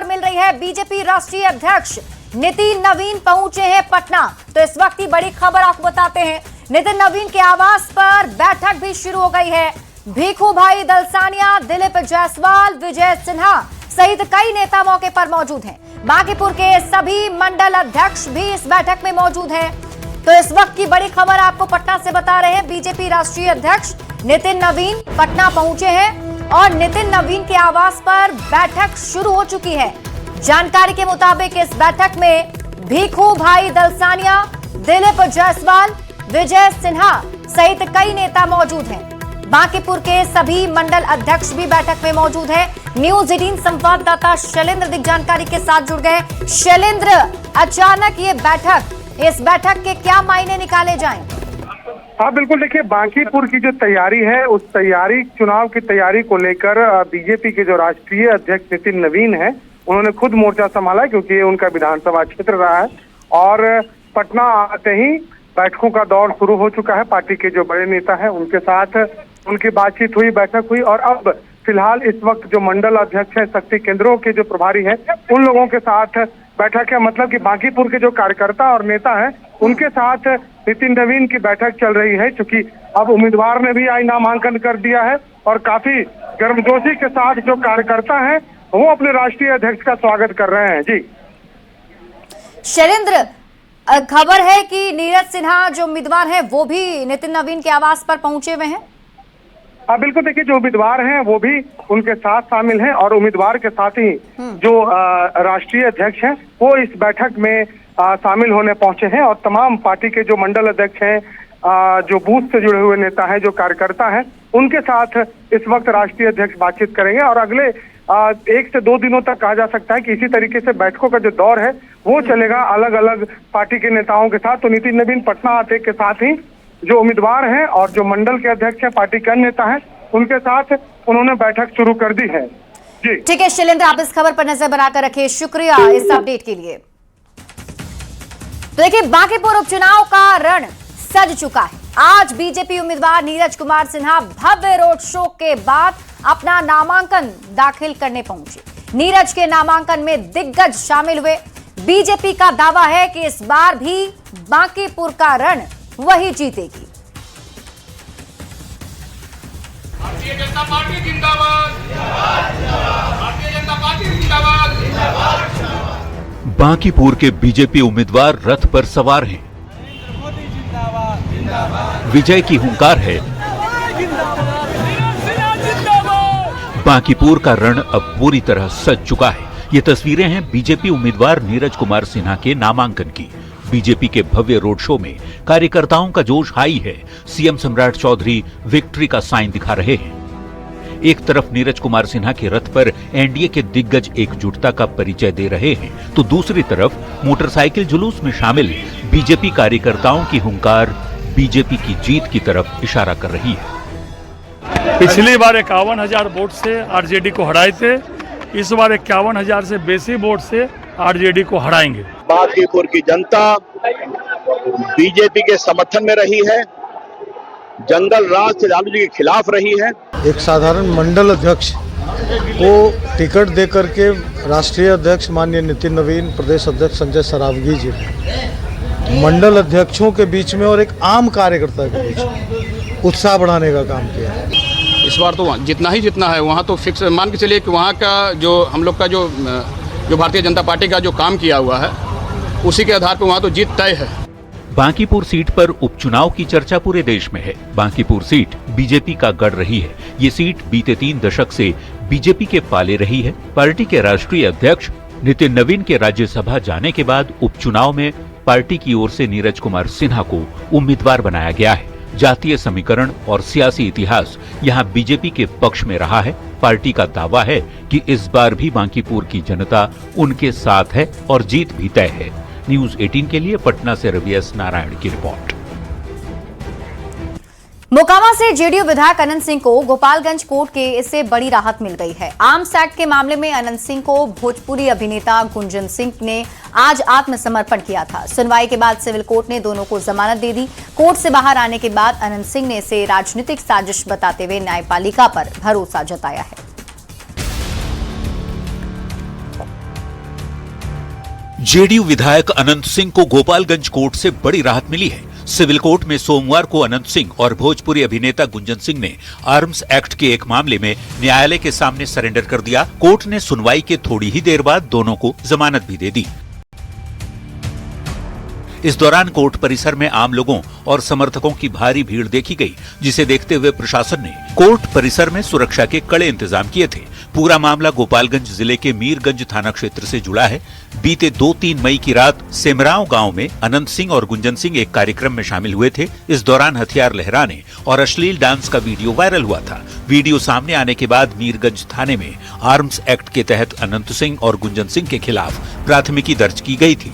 मिल रही है। बीजेपी राष्ट्रीय अध्यक्ष नितिन नवीन पहुंचे हैं पटना। तो इस वक्त की बड़ी खबर आपको बताते हैं, नितिन नवीन के आवास पर बैठक भी शुरू हो गई है। भीखू भाई दलसानिया, दिलीप जायसवाल, विजय सिन्हा सहित कई नेता मौके पर मौजूद हैं। बांकीपुर के सभी मंडल अध्यक्ष भी इस बैठक में मौजूद हैं। तो इस वक्त की बड़ी खबर आपको पटना से बता रहे हैं। बीजेपी राष्ट्रीय अध्यक्ष नितिन नवीन पटना पहुंचे हैं और नितिन नवीन के आवास पर बैठक शुरू हो चुकी है। जानकारी के मुताबिक इस बैठक में भीखू भाई दलसानिया, दिलीप जायसवाल, विजय सिन्हा सहित कई नेता मौजूद हैं। बांकीपुर के सभी मंडल अध्यक्ष भी बैठक में मौजूद है। न्यूज 18 संवाददाता शैलेंद्र दिग्ग जानकारी के साथ जुड़ गए। शैलेंद्र, अचानक ये बैठक, इस बैठक के क्या मायने निकाले जाएं? हाँ बिल्कुल, देखिए बांकीपुर की जो तैयारी है, उस तैयारी, चुनाव की तैयारी को लेकर बीजेपी के जो राष्ट्रीय अध्यक्ष नितिन नवीन है, उन्होंने खुद मोर्चा संभाला क्योंकि ये उनका विधानसभा क्षेत्र रहा है। और पटना आते ही बैठकों का दौर शुरू हो चुका है। पार्टी के जो बड़े नेता हैं उनके साथ उनकी बातचीत हुई, बैठक हुई और अब फिलहाल इस वक्त जो मंडल अध्यक्ष है, शक्ति केंद्रों के जो प्रभारी हैं, उन लोगों के साथ बैठक है। मतलब कि बांकीपुर के जो कार्यकर्ता और नेता हैं उनके साथ नितिन नवीन की बैठक चल रही है। क्योंकि अब उम्मीदवार ने भी आज नामांकन कर दिया है और काफी गर्मजोशी के साथ जो कार्यकर्ता हैं वो अपने राष्ट्रीय अध्यक्ष का स्वागत कर रहे हैं। जी शैलेंद्र, खबर है कि नीरज सिन्हा जो उम्मीदवार हैं वो भी नितिन नवीन के आवास पर पहुंचे हुए हैं। हाँ बिल्कुल, देखिए जो उम्मीदवार हैं वो भी उनके साथ शामिल हैं और उम्मीदवार के साथ ही जो राष्ट्रीय अध्यक्ष हैं वो इस बैठक में शामिल होने पहुंचे हैं। और तमाम पार्टी के जो मंडल अध्यक्ष हैं, जो बूथ से जुड़े हुए नेता हैं, जो कार्यकर्ता हैं, उनके साथ इस वक्त राष्ट्रीय अध्यक्ष बातचीत करेंगे। और अगले 1 से 2 दिनों तक कहा जा सकता है कि इसी तरीके से बैठकों का जो दौर है वो चलेगा अलग अलग पार्टी के नेताओं के साथ। तो नितिन नवीन पटना आते के साथ ही जो उम्मीदवार हैं और जो मंडल के अध्यक्ष हैं, पार्टी के अन्य नेता हैं, उनके साथ उन्होंने बैठक शुरू कर दी है। जी ठीक है शैलेंद्र, आप इस खबर पर नजर बनाकर रखिए। शुक्रिया इस अपडेट के लिए। तो देखिए, बांकीपुर उपचुनाव का रण सज चुका है। आज बीजेपी उम्मीदवार नीरज कुमार सिन्हा भव्य रोड शो के बाद अपना नामांकन दाखिल करने पहुंचे। नीरज के नामांकन में दिग्गज शामिल हुए। बीजेपी का दावा है कि इस बार भी बांकीपुर का रण वही जीतेगी। भारतीय जनता पार्टी जिंदाबाद, भारतीय जनता पार्टी जिंदाबाद। बांकीपुर के बीजेपी उम्मीदवार रथ पर सवार हैं। विजय की हुंकार है। बांकीपुर का रण अब पूरी तरह सज चुका है। ये तस्वीरें हैं बीजेपी उम्मीदवार नीरज कुमार सिन्हा के नामांकन की। बीजेपी के भव्य रोड शो में कार्यकर्ताओं का जोश हाई है। सीएम सम्राट चौधरी विक्ट्री का साइन दिखा रहे हैं। एक तरफ नीरज कुमार सिन्हा के रथ पर एनडीए के दिग्गज एकजुटता का परिचय दे रहे हैं, तो दूसरी तरफ मोटरसाइकिल जुलूस में शामिल बीजेपी कार्यकर्ताओं की हुंकार बीजेपी की जीत की तरफ इशारा कर रही है। पिछली बार 51,000 वोट से आरजेडी को हराए थे, इस बार 51,000 से बेसी वोट से आरजेडी को हराएंगे। बांकीपुर की जनता बीजेपी के समर्थन में रही है, जंगल राज से लालू जी के खिलाफ रही है। एक साधारण मंडल अध्यक्ष को टिकट दे करके राष्ट्रीय अध्यक्ष माननीय नितिन नवीन, प्रदेश अध्यक्ष संजय सरावगी जी मंडल अध्यक्षों के बीच में और एक आम कार्यकर्ता के बीच में उत्साह बढ़ाने का काम किया है। इस बार तो जितना है वहाँ तो फिक्स मान के चलिए कि वहाँ का जो हम लोग का जो भारतीय जनता पार्टी का जो काम किया हुआ है उसी के आधार पर वहाँ तो जीत तय है। बांकीपुर सीट पर उपचुनाव की चर्चा पूरे देश में है। बांकीपुर सीट बीजेपी का गढ़ रही है। ये सीट बीते 3 दशक से बीजेपी के पाले रही है। पार्टी के राष्ट्रीय अध्यक्ष नितिन नवीन के राज्यसभा जाने के बाद उपचुनाव में पार्टी की ओर से नीरज कुमार सिन्हा को उम्मीदवार बनाया गया है। जातीय समीकरण और सियासी इतिहास यहाँ बीजेपी के पक्ष में रहा है। पार्टी का दावा है कि इस बार भी बांकीपुर की जनता उनके साथ है और जीत भी तय है। न्यूज 18 के लिए पटना से रवि एस नारायण की रिपोर्ट। मोकामा से जेडीयू विधायक अनंत सिंह को गोपालगंज कोर्ट केस से बड़ी राहत मिल गई है। आर्म्स एक्ट के मामले में अनंत सिंह को भोजपुरी अभिनेता गुंजन सिंह ने आज आत्मसमर्पण किया था। सुनवाई के बाद सिविल कोर्ट ने दोनों को जमानत दे दी। कोर्ट से बाहर आने के बाद अनंत सिंह ने इसे राजनीतिक साजिश बताते हुए न्यायपालिका पर भरोसा जताया है। जेडीयू विधायक अनंत सिंह को गोपालगंज कोर्ट से बड़ी राहत मिली है। सिविल कोर्ट में सोमवार को अनंत सिंह और भोजपुरी अभिनेता गुंजन सिंह ने आर्म्स एक्ट के एक मामले में न्यायालय के सामने सरेंडर कर दिया। कोर्ट ने सुनवाई के थोड़ी ही देर बाद दोनों को जमानत भी दे दी। इस दौरान कोर्ट परिसर में आम लोगों और समर्थकों की भारी भीड़ देखी गई, जिसे देखते हुए प्रशासन ने कोर्ट परिसर में सुरक्षा के कड़े इंतजाम किए थे। पूरा मामला गोपालगंज जिले के मीरगंज थाना क्षेत्र से जुड़ा है। बीते 2-3 मई की रात सेमराव गांव में अनंत सिंह और गुंजन सिंह एक कार्यक्रम में शामिल हुए थे। इस दौरान हथियार लहराने और अश्लील डांस का वीडियो वायरल हुआ था। वीडियो सामने आने के बाद मीरगंज थाने में आर्म्स एक्ट के तहत अनंत सिंह और गुंजन सिंह के खिलाफ प्राथमिकी दर्ज की गई थी।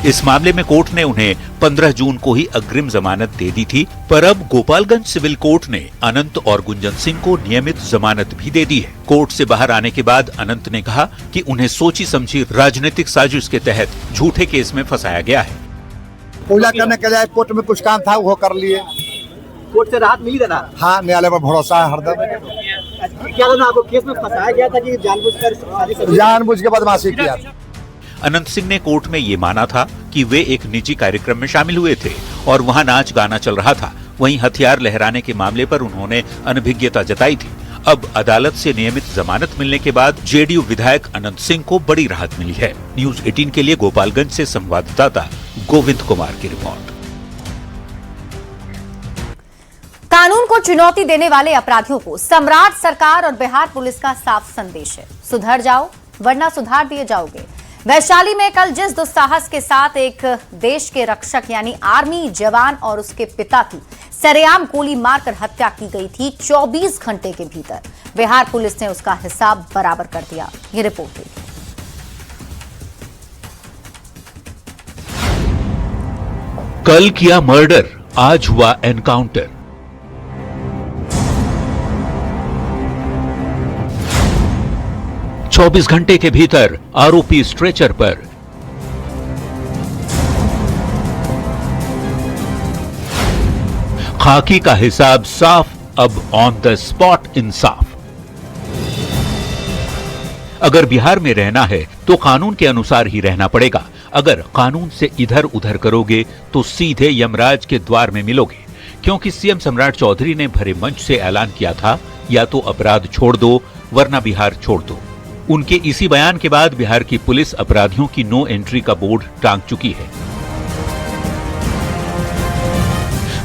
इस मामले में कोर्ट ने उन्हें 15 जून को ही अग्रिम जमानत दे दी थी, पर अब गोपालगंज सिविल कोर्ट ने अनंत और गुंजन सिंह को नियमित जमानत भी दे दी है। कोर्ट से बाहर आने के बाद अनंत ने कहा कि उन्हें सोची समझी राजनीतिक साजिश के तहत झूठे केस में फंसाया गया है। पूजा करने के लिए कोर्ट में कुछ काम था वो कर लिए। कोर्ट से राहत मिली ना? हाँ, न्यायालय पर भरोसा है हरदम। क्या लगा आपको केस में फंसाया गया था कि जानबूझ के बदमाशी किया? अनंत सिंह ने कोर्ट में ये माना था कि वे एक निजी कार्यक्रम में शामिल हुए थे और वहां नाच गाना चल रहा था। वहीं हथियार लहराने के मामले पर उन्होंने अनभिज्ञता जताई थी। अब अदालत से नियमित जमानत मिलने के बाद जेडीयू विधायक अनंत सिंह को बड़ी राहत मिली है। न्यूज 18 के लिए गोपालगंज से संवाददाता गोविंद कुमार की रिपोर्ट। कानून को चुनौती देने वाले अपराधियों को सम्राट सरकार और बिहार पुलिस का साफ संदेश है, सुधर जाओ वरना सुधार दिए जाओगे। वैशाली में कल जिस दुस्साहस के साथ एक देश के रक्षक यानी आर्मी जवान और उसके पिता की सरेआम गोली मारकर हत्या की गई थी, 24 घंटे के भीतर बिहार पुलिस ने उसका हिसाब बराबर कर दिया। ये रिपोर्ट है। कल किया मर्डर, आज हुआ एनकाउंटर। चौबीस घंटे के भीतर आरोपी स्ट्रेचर पर। खाकी का हिसाब साफ, अब ऑन द स्पॉट इंसाफ। अगर बिहार में रहना है तो कानून के अनुसार ही रहना पड़ेगा। अगर कानून से इधर उधर करोगे तो सीधे यमराज के द्वार में मिलोगे, क्योंकि सीएम सम्राट चौधरी ने भरे मंच से ऐलान किया था, या तो अपराध छोड़ दो वरना बिहार छोड़ दो। उनके इसी बयान के बाद बिहार की पुलिस अपराधियों की नो एंट्री का बोर्ड टांग चुकी है।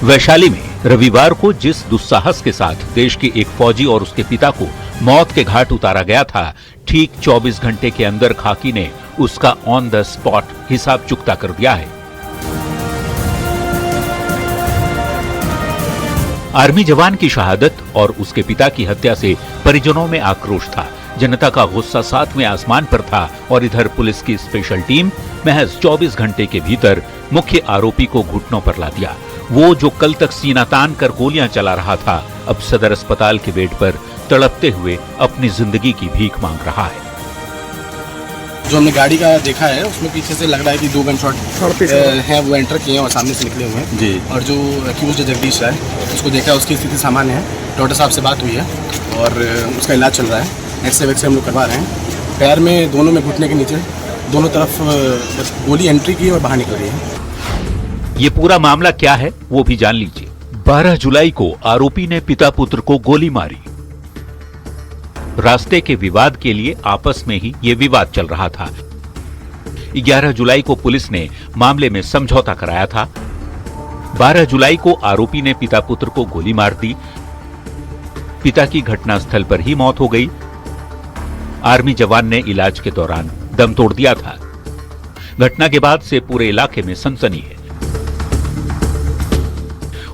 वैशाली में रविवार को जिस दुस्साहस के साथ देश के एक फौजी और उसके पिता को मौत के घाट उतारा गया था, ठीक 24 घंटे के अंदर खाकी ने उसका ऑन द स्पॉट हिसाब चुकता कर दिया है। आर्मी जवान की शहादत और उसके पिता की हत्या से परिजनों में आक्रोश था। जनता का गुस्सा 7वें आसमान पर था और इधर पुलिस की स्पेशल टीम महज 24 घंटे के भीतर मुख्य आरोपी को घुटनों पर ला दिया। वो जो कल तक सीना तान कर गोलियां चला रहा था, अब सदर अस्पताल के बेड पर तड़पते हुए अपनी जिंदगी की भीख मांग रहा है। जो हमने गाड़ी का देखा है उसमें पीछे से लग रहा है कि 2 गन शॉट है, वो एंटर किए हैं और सामने से निकले हुए हैं जी। और जो अक्यूज जगदीश है उसको देखा, उसकी स्थिति सामान्य है। डॉक्टर साहब से बात हुई है और उसका इलाज चल रहा है। एक्सरे वेक्सरे हम लोग करवा रहे हैं। पैर में दोनों में घुटने के नीचे दोनों तरफ गोली एंट्री की और बाहर निकल रही है। ये पूरा मामला क्या है वो भी जान लीजिए। 12 जुलाई को आरोपी ने पिता पुत्र को गोली मारी। रास्ते के विवाद के लिए आपस में ही ये विवाद चल रहा था। 11 जुलाई को पुलिस ने मामले में समझौता कराया था। 12 जुलाई को आरोपी ने पिता पुत्र को गोली मार दी। पिता की घटनास्थल पर ही मौत हो गई। आर्मी जवान ने इलाज के दौरान दम तोड़ दिया था। घटना के बाद से पूरे इलाके में सनसनी है।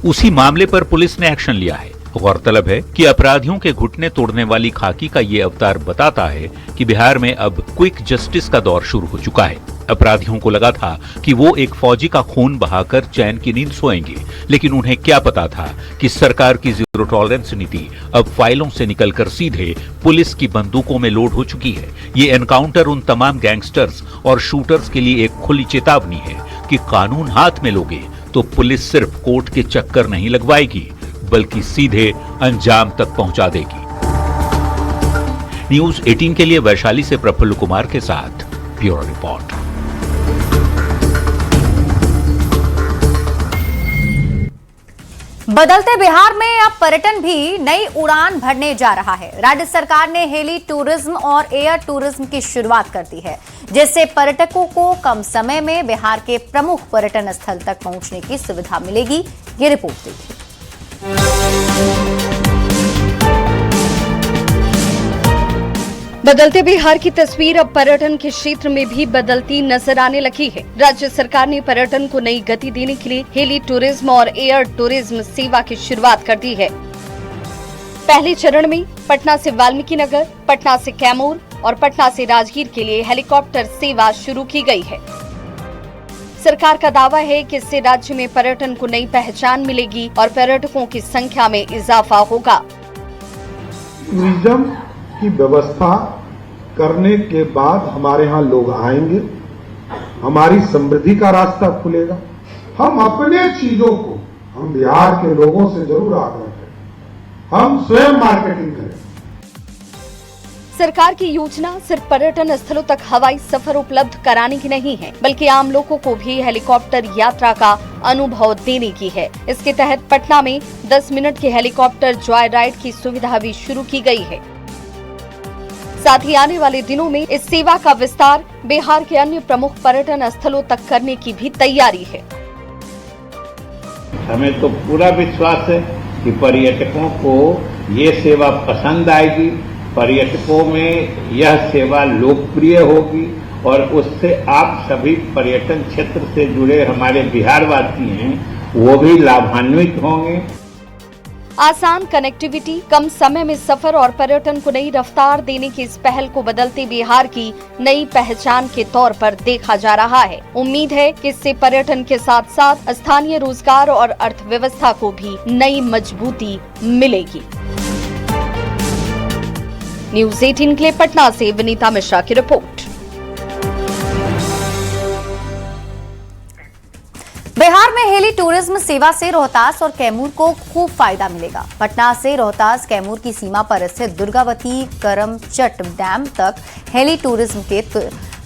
उसी मामले पर पुलिस ने एक्शन लिया है। गौरतलब है कि अपराधियों के घुटने तोड़ने वाली खाकी का ये अवतार बताता है कि बिहार में अब क्विक जस्टिस का दौर शुरू हो चुका है। अपराधियों को लगा था कि वो एक फौजी का खून बहाकर चैन की नींद सोएंगे, लेकिन उन्हें क्या पता था कि सरकार की जीरो टॉलरेंस नीति अब फाइलों से निकलकर सीधे पुलिस की बंदूकों में लोड हो चुकी है। ये एनकाउंटर उन तमाम गैंगस्टर्स और शूटर्स के लिए एक खुली चेतावनी है कि कानून हाथ में लोगे तो पुलिस सिर्फ कोर्ट के चक्कर नहीं लगवाएगी, बल्कि सीधे अंजाम तक पहुंचा देगी। न्यूज 18 के लिए वैशाली से प्रफुल्ल कुमार के साथ ब्यूरो रिपोर्ट। बदलते बिहार में अब पर्यटन भी नई उड़ान भरने जा रहा है। राज्य सरकार ने हेली टूरिज्म और एयर टूरिज्म की शुरुआत कर दी है, जिससे पर्यटकों को कम समय में बिहार के प्रमुख पर्यटन स्थल तक पहुंचने की सुविधा मिलेगी। ये रिपोर्ट देखिए। बदलते बिहार की तस्वीर अब पर्यटन के क्षेत्र में भी बदलती नजर आने लगी है। राज्य सरकार ने पर्यटन को नई गति देने के लिए हेली टूरिज्म और एयर टूरिज्म सेवा की शुरुआत कर दी है। पहले चरण में पटना से वाल्मीकि नगर, पटना से कैमूर और पटना से राजगीर के लिए हेलीकॉप्टर सेवा शुरू की गई है। सरकार का दावा है कि इससे राज्य में पर्यटन को नई पहचान मिलेगी और पर्यटकों की संख्या में इजाफा होगा। टूरिज्म की व्यवस्था करने के बाद हमारे यहाँ लोग आएंगे, हमारी समृद्धि का रास्ता खुलेगा। हम अपने चीजों को, हम बिहार के लोगों से जरूर आग्रह करें, हम स्वयं मार्केटिंग करें। सरकार की योजना सिर्फ पर्यटन स्थलों तक हवाई सफर उपलब्ध कराने की नहीं है, बल्कि आम लोगों को भी हेलीकॉप्टर यात्रा का अनुभव देने की है। इसके तहत पटना में 10 मिनट की हेलीकॉप्टर जॉय राइड की सुविधा भी शुरू की गई है। साथ ही आने वाले दिनों में इस सेवा का विस्तार बिहार के अन्य प्रमुख पर्यटन स्थलों तक करने की भी तैयारी है। हमें तो पूरा विश्वास है कि पर्यटकों को ये सेवा पसंद आएगी, पर्यटकों में यह सेवा लोकप्रिय होगी और उससे आप सभी पर्यटन क्षेत्र से जुड़े हमारे बिहारवासी हैं वो भी लाभान्वित होंगे। आसान कनेक्टिविटी, कम समय में सफर और पर्यटन को नई रफ्तार देने की इस पहल को बदलते बिहार की नई पहचान के तौर पर देखा जा रहा है। उम्मीद है कि इससे पर्यटन के साथ साथ स्थानीय रोजगार और अर्थव्यवस्था को भी नई मजबूती मिलेगी। न्यूज 18 के लिए पटना से विनीता मिश्रा की रिपोर्ट। बिहार में हेली टूरिज्म सेवा से रोहतास और कैमूर को खूब फायदा मिलेगा। पटना से रोहतास कैमूर की सीमा पर स्थित दुर्गावती करमचट डैम तक हेली टूरिज्म के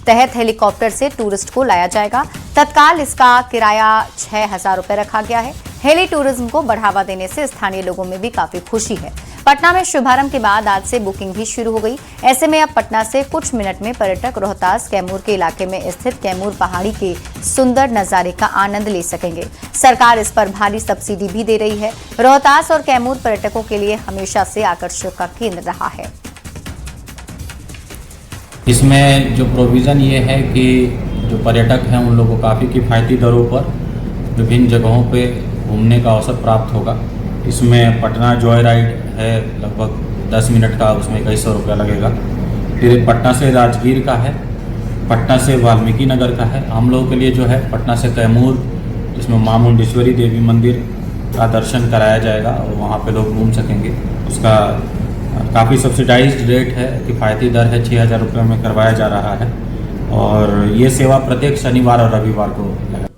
तहत हेलीकॉप्टर से टूरिस्ट को लाया जाएगा। तत्काल इसका किराया 6,000 रुपए रखा गया है। हेली टूरिज्म को बढ़ावा देने से स्थानीय लोगों में भी काफी खुशी है। पटना में शुभारंभ के बाद आज से बुकिंग भी शुरू हो गई। ऐसे में अब पटना से कुछ मिनट में पर्यटक रोहतास कैमूर के इलाके में स्थित कैमूर पहाड़ी के सुंदर नजारे का आनंद ले सकेंगे। सरकार इस पर भारी सब्सिडी भी दे रही है। रोहतास और कैमूर पर्यटकों के लिए हमेशा से आकर्षण का केंद्र रहा है। इसमें जो प्रोविज़न ये है कि जो पर्यटक हैं उन लोगों को काफ़ी किफ़ायती दरों पर विभिन्न जगहों पे घूमने का अवसर प्राप्त होगा। इसमें पटना जॉय राइड है, लगभग 10 मिनट का, उसमें 2100 रुपया लगेगा। फिर पटना से राजगीर का है, पटना से वाल्मीकि नगर का है। हम लोगों के लिए जो है पटना से कैमूर, जिसमें मां मुंडेश्वरी देवी मंदिर का दर्शन कराया जाएगा और वहाँ पे लोग घूम सकेंगे। उसका काफ़ी सब्सिडाइज्ड रेट है, किफ़ायती दर है, 6,000 रुपये में करवाया जा रहा है और ये सेवा प्रत्येक शनिवार और रविवार को लगेगा।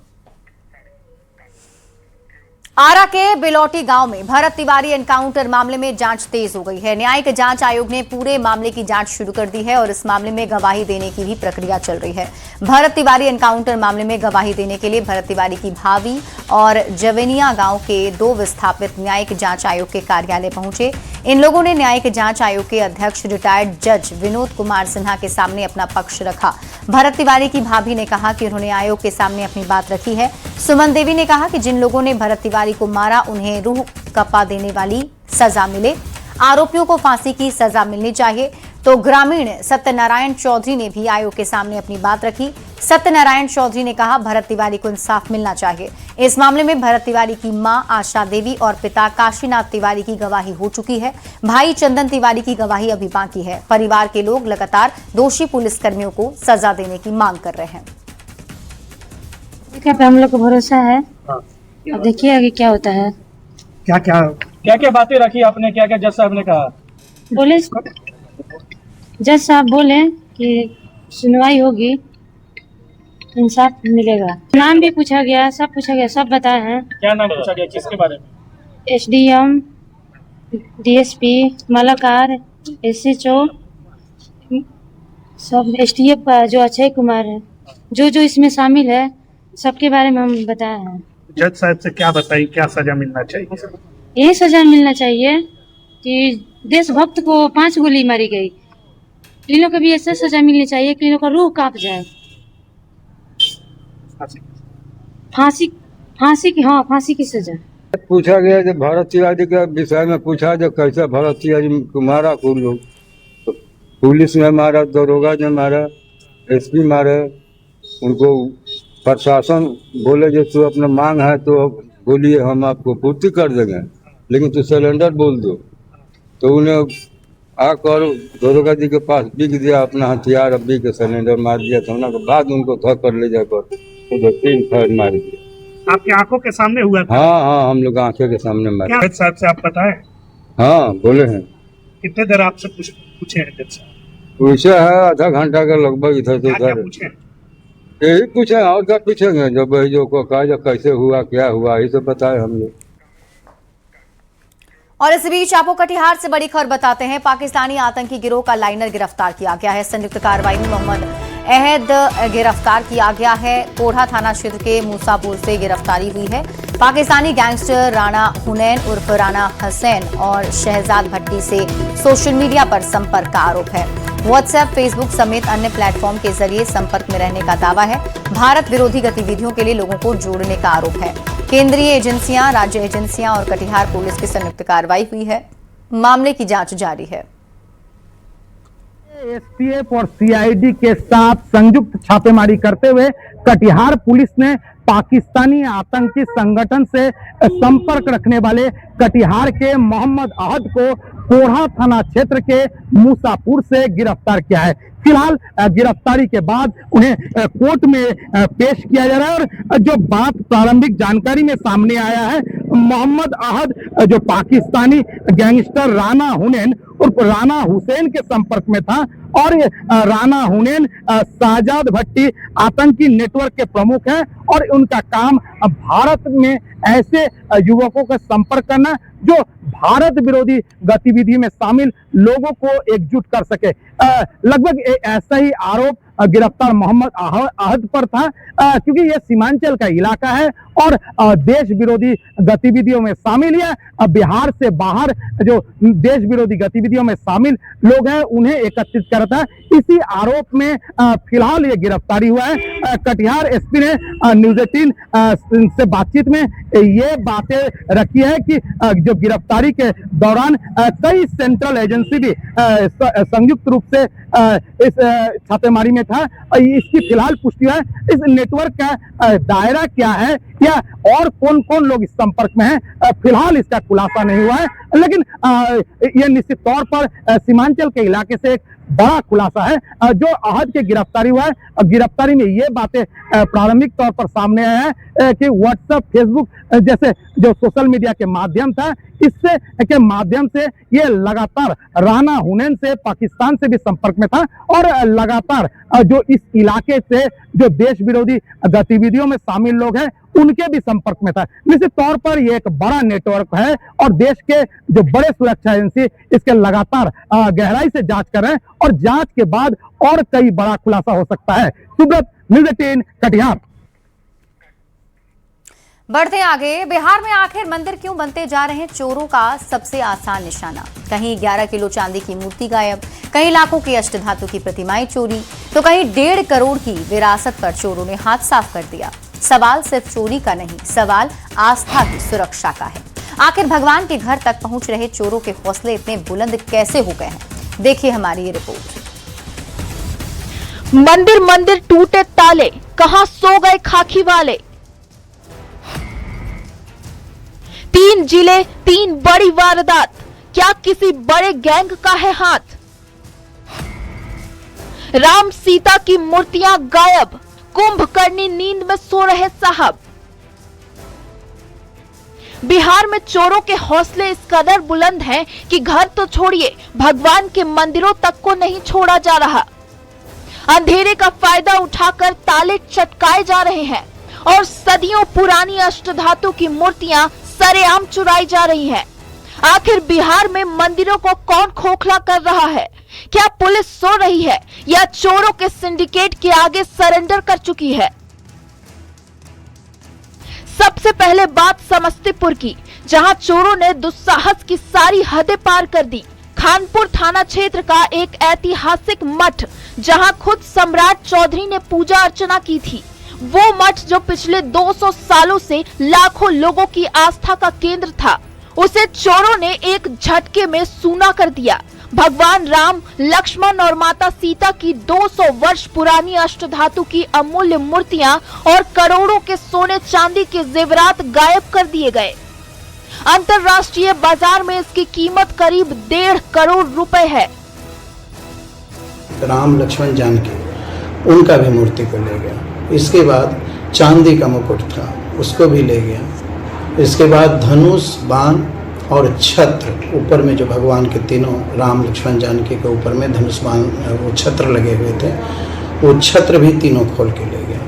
आरा के बिलौटी गांव में भरत तिवारी एनकाउंटर मामले में जांच तेज हो गई है। न्यायिक जांच आयोग ने पूरे मामले की जांच शुरू कर दी है और इस मामले में गवाही देने की भी प्रक्रिया चल रही है। भरत तिवारी एनकाउंटर मामले में गवाही देने के लिए भरत तिवारी की भाभी और जवेनिया गांव के 2 विस्थापित न्यायिक जांच आयोग के कार्यालय पहुंचे। इन लोगों ने न्यायिक जांच आयोग के अध्यक्ष रिटायर्ड जज विनोद कुमार सिन्हा के सामने अपना पक्ष रखा। भरत तिवारी की भाभी ने कहा कि उन्होंने आयोग के सामने अपनी बात रखी है। सुमन देवी ने कहा कि जिन लोगों ने भरत तिवारी को मारा उन्हें रूह कपा देने वाली सजा मिले, आरोपियों को फांसी की सजा मिलनी चाहिए। तो ग्रामीण सत्यनारायण चौधरी ने भी आयोग के सामने अपनी बात रखी। सत्यनारायण चौधरी ने कहा भरत तिवारी को इंसाफ मिलना चाहिए। इस मामले में भरत तिवारी की मां आशा देवी और पिता काशीनाथ तिवारी की गवाही हो चुकी है। भाई चंदन तिवारी की गवाही अभी बाकी है। परिवार के लोग लगातार दोषी पुलिसकर्मियों को सजा देने की मांग कर रहे हैं। पे हम लोग को भरोसा है, अब देखिए आगे क्या होता है। क्या बातें रखी आपने, क्या क्या जज साहब ने कहा? बोले जज साहब बोले कि सुनवाई होगी, इंसाफ मिलेगा। नाम भी पूछा गया, सब पूछा गया, सब बताए हैं। क्या नाम पूछा गया, किसके बारे में? SDM, DSP, मलाकार, SHO सब STF का जो अक्षय कुमार है, जो जो इसमें शामिल है, सबके बारे में हम बताए हैं। जज साहब से क्या बताइए, क्या सजा मिलना चाहिए? यही सजा मिलना चाहिए कि देशभक्त को 5 गोली मारी गई, इन लोग को भी ऐसा सजा मिलनी चाहिए कि इन लोग का रूह कांप जाए। फांसी की सजा। पूछा गया जब भरत तिवारी के विषय में पूछा, जो कैसे भरत तिवारी को मारा, खूब लोग तो पुलिस ने मारा, दरोगा ने मारा, SP मारे, उनको प्रशासन बोले जो तू अपना मांग है तो बोलिए हम आपको पूर्ति कर देंगे, लेकिन तू सिलेंडर बोल दो। तो उन्हें आकर दरोगा जी के पास बिक दिया अपना हथियार, अब्बी के सिलेंडर मार दिया। थाना के बाद उनको धर कर ले जाकर उधर 3 फायर मार दिया। आपकी आंखों के सामने हुआ था? हाँ, हम लोग आंखें के सामने मारे। जज साहब से आप बताए? हाँ, बोले हैं। कितने देर आपसे पूछे हैं जज साहब? पूछे है आधा घंटा का लगभग, इधर से उधर यही पूछे, और क्या पूछेंगे। जब जो को कहा जो कैसे हुआ, क्या हुआ, यही सब बताए हम लोग। और इस बीच आपको कटिहार से बड़ी खबर बताते हैं। पाकिस्तानी आतंकी गिरोह का लाइनर गिरफ्तार किया गया है। संयुक्त कार्रवाई में मोहम्मद अहद गिरफ्तार किया गया है। कोढ़ा थाना क्षेत्र के मूसापुर से गिरफ्तारी हुई है। पाकिस्तानी गैंगस्टर राणा हुनैन उर्फ राणा हसैन और शहजाद भट्टी से सोशल मीडिया पर संपर्क का आरोप है। व्हाट्सएप, फेसबुक समेत अन्य प्लेटफॉर्म के जरिए संपर्क में रहने का दावा है। भारत विरोधी गतिविधियों के लिए लोगों को जोड़ने का आरोप है। केंद्रीय एजेंसियां, राज्य एजेंसियां और कटिहार पुलिस की संयुक्त कार्रवाई हुई है। मामले की जांच जारी है। STF और CID के साथ संयुक्त छापेमारी करते हुए कटिहार पुलिस ने पाकिस्तानी आतंकी संगठन से संपर्क रखने वाले कटिहार के मोहम्मद अहद को कोढ़ा थाना क्षेत्र के मूसापुर से गिरफ्तार किया है। फिलहाल गिरफ्तारी के बाद उन्हें कोर्ट में पेश किया जा रहा है। और जो बात प्रारंभिक जानकारी में सामने आया है, मोहम्मद अहद जो पाकिस्तानी गैंगस्टर राणा हुनैन उर्फ राणा हुसैन के संपर्क में था और राणा हुनैन शहजाद भट्टी आतंकी नेटवर्क के प्रमुख हैं और उनका काम भारत में ऐसे युवकों का संपर्क करना जो भारत विरोधी गतिविधि में शामिल लोगों को एकजुट कर सके। लगभग ऐसा ही आरोप गिरफ्तार मोहम्मद अहद पर था, क्योंकि यह सीमांचल का इलाका है और देश विरोधी गतिविधियों में शामिल है। बिहार से बाहर जो देश विरोधी गतिविधियों में शामिल लोग हैं उन्हें एकत्रित करता है। इसी आरोप में फिलहाल ये गिरफ्तारी हुआ है। कटिहार SP ने न्यूज़ 18 से बातचीत में ये बातें रखी है कि जो गिरफ्तारी के दौरान कई सेंट्रल एजेंसी भी संयुक्त रूप से इस छापेमारी में था। इसकी फिलहाल पुष्टि है। इस नेटवर्क का दायरा क्या है या और कौन कौन लोग इस संपर्क में हैं, फिलहाल इसका खुलासा नहीं हुआ है, लेकिन यह निश्चित तौर पर सीमांचल के इलाके से एक बड़ा खुलासा है जो अहद के गिरफ्तारी हुआ है। गिरफ्तारी में ये बातें प्रारंभिक तौर पर सामने आया है कि व्हाट्सएप, फेसबुक जैसे जो सोशल मीडिया के माध्यम था, इससे के माध्यम से ये लगातार राणा हुनैन से पाकिस्तान से भी संपर्क में था और लगातार जो इस इलाके से जो देश विरोधी गतिविधियों में शामिल लोग हैं उनके भी संपर्क में था। निश्चित तौर पर यह एक बड़ा नेटवर्क है और देश के जो बड़े सुरक्षा एजेंसी इसके लगातार गहराई से जांच कर रहे हैं और जांच के बाद और कई बड़ा खुलासा हो सकता है। सुब्रत, न्यूज़ 18 कटिहार। बढ़ते आगे, बिहार में आखिर मंदिर क्यों बनते जा रहे हैं चोरों का सबसे आसान निशाना। कहीं 11 किलो चांदी की मूर्ति गायब, कहीं लाखों की अष्टधातु की प्रतिमाएं चोरी, तो कहीं 1.5 करोड़ की विरासत पर चोरों ने हाथ साफ कर दिया। सवाल सिर्फ चोरी का नहीं, सवाल आस्था की सुरक्षा का है। आखिर भगवान के घर तक पहुंच रहे चोरों के हौसले इतने बुलंद कैसे हो गए हैं, देखिए हमारी ये रिपोर्ट। मंदिर मंदिर टूटे ताले, कहां सो गए खाकी वाले। 3 जिले, 3 बड़ी वारदात, क्या किसी बड़े गैंग का है हाथ। राम सीता की मूर्तियां गायब, कुंभकर्णी नींद में सो रहे साहब। बिहार में चोरों के हौसले इस कदर बुलंद हैं कि घर तो छोड़िए, भगवान के मंदिरों तक को नहीं छोड़ा जा रहा। अंधेरे का फायदा उठाकर ताले चटकाए जा रहे हैं और सदियों पुरानी अष्टधातु की मूर्तियां सरेआम चुराई जा रही हैं। आखिर बिहार में मंदिरों को कौन खोखला कर रहा है, क्या पुलिस सो रही है या चोरों के सिंडिकेट के आगे सरेंडर कर चुकी है? सबसे पहले बात समस्तीपुर की, जहां चोरों ने दुस्साहस की सारी हदें पार कर दी। खानपुर थाना क्षेत्र का एक ऐतिहासिक मठ, जहां खुद सम्राट चौधरी ने पूजा अर्चना की थी। वो मठ जो पिछले 200 सालों से लाखों लोगों की आस्था का केंद्र था, उसे चोरों ने एक झटके में सूना कर दिया। भगवान राम, लक्ष्मण और माता सीता की 200 वर्ष पुरानी अष्टधातु की अमूल्य मूर्तियां और करोड़ों के सोने चांदी के जेवरात गायब कर दिए गए। अंतर्राष्ट्रीय बाजार में इसकी कीमत करीब 1.5 करोड़ रुपए है। राम, लक्ष्मण, जानकी, उनका भी मूर्ति को ले गया। इसके बाद चांदी का मुकुट था, उसको भी ले गया। इसके बाद धनुष, बाण और छत्र, ऊपर में जो भगवान के तीनों राम, लक्ष्मण, जानकी के ऊपर में धनुष, बाण, वो छत्र लगे हुए थे, वो छत्र भी तीनों खोल के ले गया।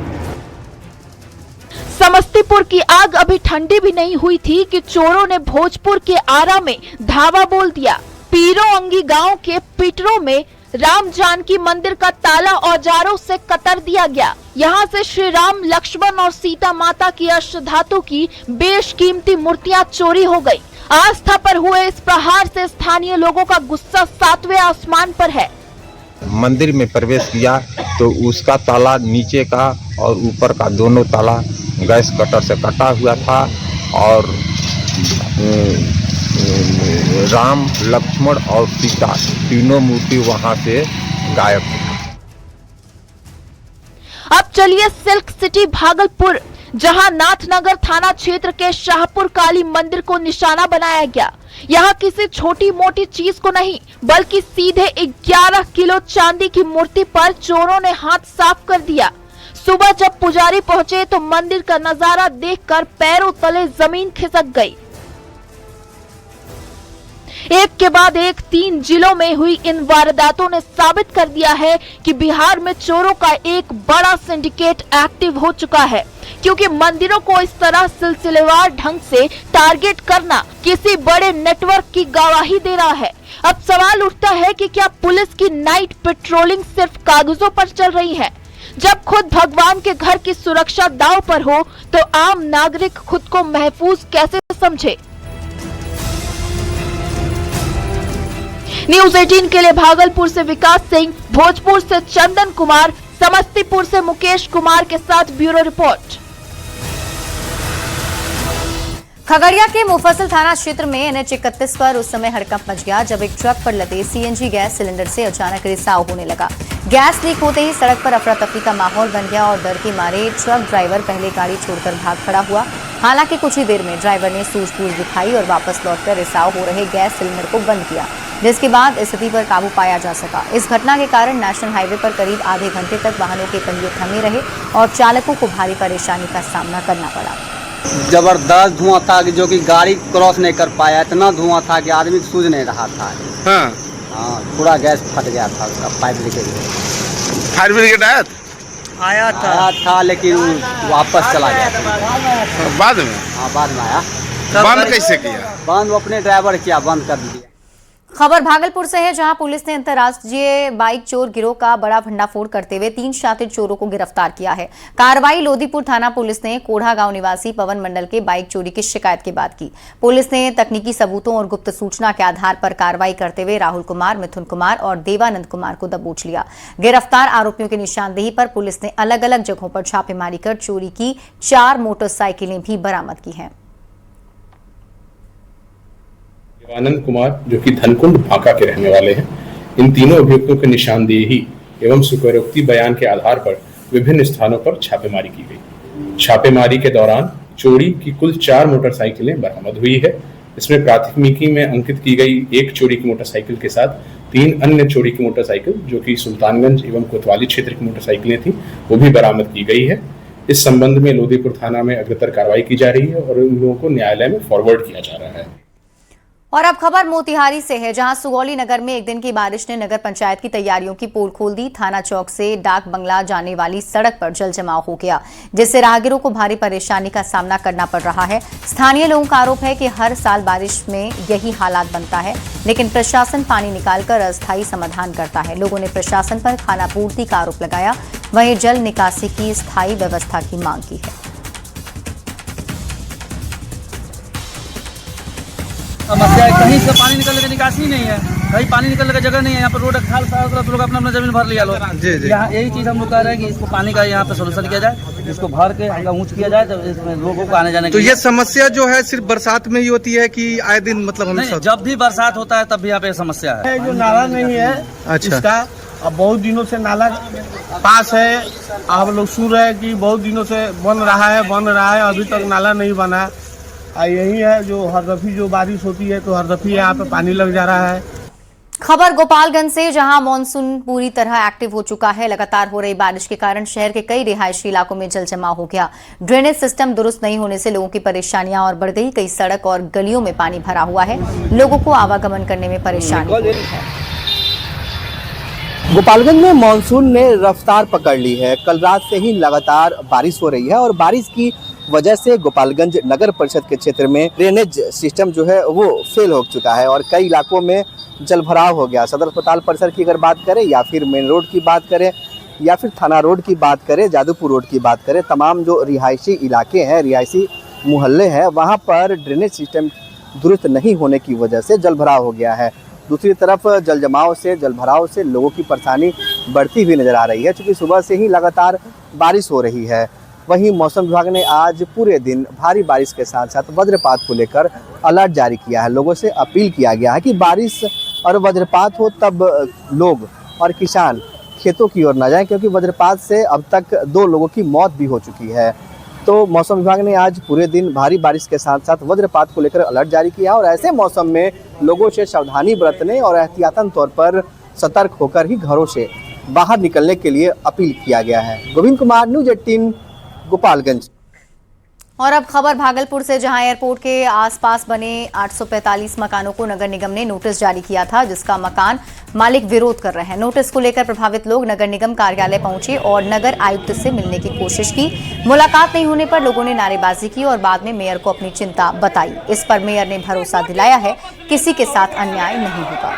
समस्तीपुर की आग अभी ठंडी भी नहीं हुई थी कि चोरों ने भोजपुर के आरा में धावा बोल दिया। पीरो अंगी गांव के पिटरों में राम जानकी मंदिर का ताला औजारों से कतर दिया गया। यहाँ से श्री राम, लक्ष्मण और सीता माता की अष्टधातु की बेशकीमती मूर्तियां चोरी हो गई। आस्था पर हुए इस प्रहार से स्थानीय लोगों का गुस्सा 7वें आसमान पर है। मंदिर में प्रवेश किया तो उसका ताला नीचे का और ऊपर का दोनों ताला गैस कटर से कटा हुआ था और राम, लक्ष्मण और सीता तीनों मूर्ति वहां से गायब थी। अब चलिए सिल्क सिटी भागलपुर, जहां नाथनगर थाना क्षेत्र के शाहपुर काली मंदिर को निशाना बनाया गया। यहाँ किसी छोटी मोटी चीज को नहीं, बल्कि सीधे 11 किलो चांदी की मूर्ति पर चोरों ने हाथ साफ कर दिया। सुबह जब पुजारी पहुंचे तो मंदिर का नजारा देखकर पैरों तले जमीन खिसक गई। एक के बाद एक 3 जिलों में हुई इन वारदातों ने साबित कर दिया है कि बिहार में चोरों का एक बड़ा सिंडिकेट एक्टिव हो चुका है, क्योंकि मंदिरों को इस तरह सिलसिलेवार ढंग से टारगेट करना किसी बड़े नेटवर्क की गवाही दे रहा है। अब सवाल उठता है कि क्या पुलिस की नाइट पेट्रोलिंग सिर्फ कागजों पर चल रही है? जब खुद भगवान के घर की सुरक्षा दांव पर हो तो आम नागरिक खुद को महफूज कैसे समझे? न्यूज़ 18 के लिए भागलपुर से विकास सिंह, भोजपुर से चंदन कुमार, समस्तीपुर से मुकेश कुमार के साथ ब्यूरो रिपोर्ट। खगड़िया के मुफस्सिल थाना क्षेत्र में NH 31 पर उस समय हड़कंप मच गया जब एक ट्रक पर लदे CNG गैस सिलेंडर से अचानक रिसाव होने लगा। गैस लीक होते ही सड़क पर अफरा तफरी का माहौल बन गया और डर के मारे ट्रक ड्राइवर पहले गाड़ी छोड़कर भाग खड़ा हुआ। हालांकि कुछ ही देर में ड्राइवर ने सूझबूझ दिखाई और वापस लौटकर रिसाव हो रहे गैस सिलेंडर को बंद किया, जिसके बाद स्थिति पर काबू पाया जा सका। इस घटना के कारण नेशनल हाईवे पर करीब आधे घंटे तक वाहनों के पहिए थमे रहे और चालकों को भारी परेशानी का सामना करना पड़ा। जबरदस्त धुआं था कि जो कि गाड़ी क्रॉस नहीं कर पाया, इतना धुआं था कि आदमी सूझ नहीं रहा था। हाँ, पूरा गैस फट गया था, उसका पाइप लीकेज। फायर ब्रिगेड आया था लेकिन वापस चला गया था। बाद में? हाँ, बाद में आया। बंद कैसे किया? बंद अपने ड्राइवर किया, बंद कर दिया। खबर भागलपुर से है, जहां पुलिस ने अंतर्राष्ट्रीय बाइक चोर गिरोह का बड़ा भंडाफोड़ करते हुए 3 शातिर चोरों को गिरफ्तार किया है। कार्रवाई लोधीपुर थाना पुलिस ने कोढ़ा गांव निवासी पवन मंडल के बाइक चोरी की शिकायत के बाद की। पुलिस ने तकनीकी सबूतों और गुप्त सूचना के आधार पर कार्रवाई करते हुए राहुल कुमार, मिथुन कुमार और देवानंद कुमार को दबोच लिया। गिरफ्तार आरोपियों की निशानदेही पर पुलिस ने अलग अलग जगहों पर छापेमारी कर चोरी की 4 मोटरसाइकिलें भी बरामद की हैं। देवानंद कुमार जो कि धनकुंड भाका के रहने वाले हैं, इन तीनों अभियुक्तों की निशानदेही एवं स्वीकारोक्ति बयान के आधार पर विभिन्न स्थानों पर छापेमारी की गई। छापेमारी के दौरान चोरी की कुल 4 मोटरसाइकिलें बरामद हुई है। इसमें प्राथमिकी में अंकित की गई 1 चोरी की मोटरसाइकिल के साथ 3 अन्य चोरी की मोटरसाइकिल जो कि सुल्तानगंज एवं कोतवाली क्षेत्र की मोटरसाइकिलें थी, वो भी बरामद की गई है। इस संबंध में लोधीपुर थाना में अग्रतर कार्रवाई की जा रही है और इन लोगों को न्यायालय में फॉरवर्ड किया जा रहा है। और अब खबर मोतिहारी से है, जहां सुगौली नगर में एक दिन की बारिश ने नगर पंचायत की तैयारियों की पोल खोल दी। थाना चौक से डाक बंगला जाने वाली सड़क पर जल जमाव हो गया, जिससे राहगीरों को भारी परेशानी का सामना करना पड़ रहा है। स्थानीय लोगों का आरोप है कि हर साल बारिश में यही हालात बनता है, लेकिन प्रशासन पानी निकालकर अस्थायी समाधान करता है। लोगों ने प्रशासन पर खानापूर्ति का आरोप लगाया, वहीं जल निकासी की स्थायी व्यवस्था की मांग की है। समस्या है, कहीं से पानी निकलने का निकासी ही नहीं है, कहीं पानी निकलने का जगह नहीं है। यहाँ पर रोड खाल तो लोग अपना जमीन भर लिया लोग। यहाँ यही चीज हम लोग कह रहे हैं कि इसको पानी का यहाँ पे सोल्यूशन किया जाए, इसको भर के ऊंच किया जाए, तो इसमें लोगों को आने जाने तो ये समस्या जो है सिर्फ बरसात में ही होती है कि आए दिन, मतलब नहीं, जब भी बरसात होता है तब भी यहाँ पे समस्या है। जो नाला नहीं है इसका अब बहुत दिनों से नाला पास है, आप लोग सुन रहे हैं कि बहुत दिनों से बन रहा है, अभी तक नाला नहीं बना। यही है जो हर दफी जो बारिश होती है तो हर दफी यहाँ पे पानी लग जा रहा है। खबर गोपालगंज से, जहां मॉनसून पूरी तरह एक्टिव हो चुका है। लगातार हो रही बारिश के कारण शहर के कई रिहायशी इलाकों में जल जमाव हो गया। ड्रेनेज सिस्टम दुरुस्त नहीं होने से लोगों की परेशानियां और बढ़ गई। कई सड़क और गलियों में पानी भरा हुआ है, लोगों को आवागमन करने में परेशानी हो रही है। गोपालगंज में मानसून ने रफ्तार पकड़ ली है। कल रात से ही लगातार बारिश हो रही है और बारिश की वजह से गोपालगंज नगर परिषद के क्षेत्र में ड्रेनेज सिस्टम जो है वो फेल हो चुका है और कई इलाकों में जलभराव हो गया। सदर अस्पताल परिसर की अगर बात करें या फिर मेन रोड की बात करें या फिर थाना रोड की बात करें, जादूपुर रोड की बात करें, तमाम जो रिहायशी इलाके हैं, रिहायशी मोहल्ले हैं, वहाँ पर ड्रेनेज सिस्टम दुरुस्त नहीं होने की वजह से जलभराव हो गया है। दूसरी तरफ जलभराव से लोगों की परेशानी बढ़ती हुई नजर आ रही है, क्योंकि सुबह से ही लगातार बारिश हो रही है। वहीं मौसम विभाग ने आज पूरे दिन भारी बारिश के साथ साथ वज्रपात को लेकर अलर्ट जारी किया है। लोगों से अपील किया गया है कि बारिश और वज्रपात हो तब लोग और किसान खेतों की ओर न जाएं, क्योंकि वज्रपात से अब तक 2 लोगों की मौत भी हो चुकी है। तो मौसम विभाग ने आज पूरे दिन भारी बारिश के साथ साथ वज्रपात को लेकर अलर्ट जारी किया और ऐसे मौसम में लोगों से सावधानी बरतने और एहतियातन तौर पर सतर्क होकर ही घरों से बाहर निकलने के लिए अपील किया गया है। गोविंद कुमार, न्यूज़ 18 गोपालगंज। और अब खबर भागलपुर से, जहां एयरपोर्ट के आसपास बने 845 मकानों को नगर निगम ने नोटिस जारी किया था, जिसका मकान मालिक विरोध कर रहे हैं। नोटिस को लेकर प्रभावित लोग नगर निगम कार्यालय पहुंचे और नगर आयुक्त से मिलने की कोशिश की। मुलाकात नहीं होने पर लोगों ने नारेबाजी की और बाद में मेयर को अपनी चिंता बताई। इस पर मेयर ने भरोसा दिलाया है किसी के साथ अन्याय नहीं होगा।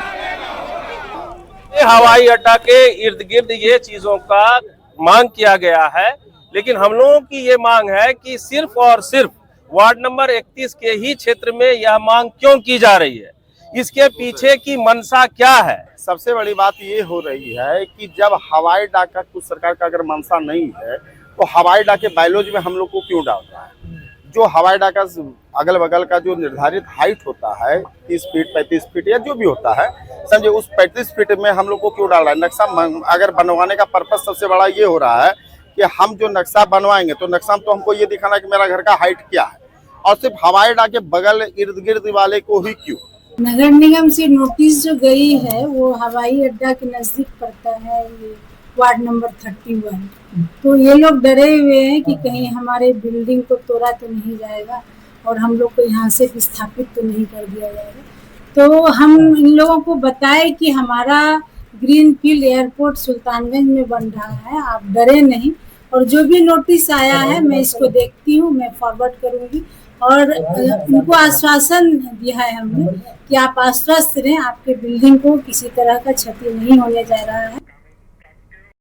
हवाई अड्डा के इर्द गिर्द ये चीजों का मांग किया गया है, लेकिन हम लोगों की ये मांग है कि सिर्फ और सिर्फ वार्ड नंबर 31 के ही क्षेत्र में यह मांग क्यों की जा रही है, इसके पीछे की मंशा क्या है। सबसे बड़ी बात ये हो रही है कि जब हवाई अड्डा का कुछ सरकार का अगर मंशा नहीं है तो हवाई अड्डा के बायलॉज में हम लोग को क्यों डालता है। जो हवाई अड्डा का अगल बगल का जो निर्धारित हाइट होता है 30 फीट 35 फीट या जो भी होता है, समझे, उस 35 फीट में हम लोग को क्यों डाल रहा है। नक्शा अगर बनवाने का पर्पज सबसे बड़ा ये हो रहा है कि हम जो नक्शा बनवाएंगे तो नक्शा में तो हमको ये दिखाना कि मेरा घर का हाइट क्या है, और सिर्फ हवाई अड्डा के बगल इर्द गिर्द वाले को ही क्यों। नगर निगम से नोटिस जो गई है वो हवाई अड्डा के नजदीक पड़ता है, ये वार्ड नंबर 31। तो ये लोग डरे हुए हैं कि कहीं हमारे बिल्डिंग को तोड़ा तो नहीं जाएगा और हम लोग को यहाँ से विस्थापित तो नहीं कर दिया जाएगा। तो हम इन लोगों को बताए कि हमारा ग्रीनफील्ड एयरपोर्ट सुल्तानगंज में बन रहा है, आप डरे नहीं। और जो भी नोटिस आया है मैं इसको देखती हूँ, मैं फॉरवर्ड करूँगी और उनको आश्वासन दिया है हमने कि आप आश्वस्त रहें, आपके बिल्डिंग को किसी तरह का क्षति नहीं होने जा रहा है।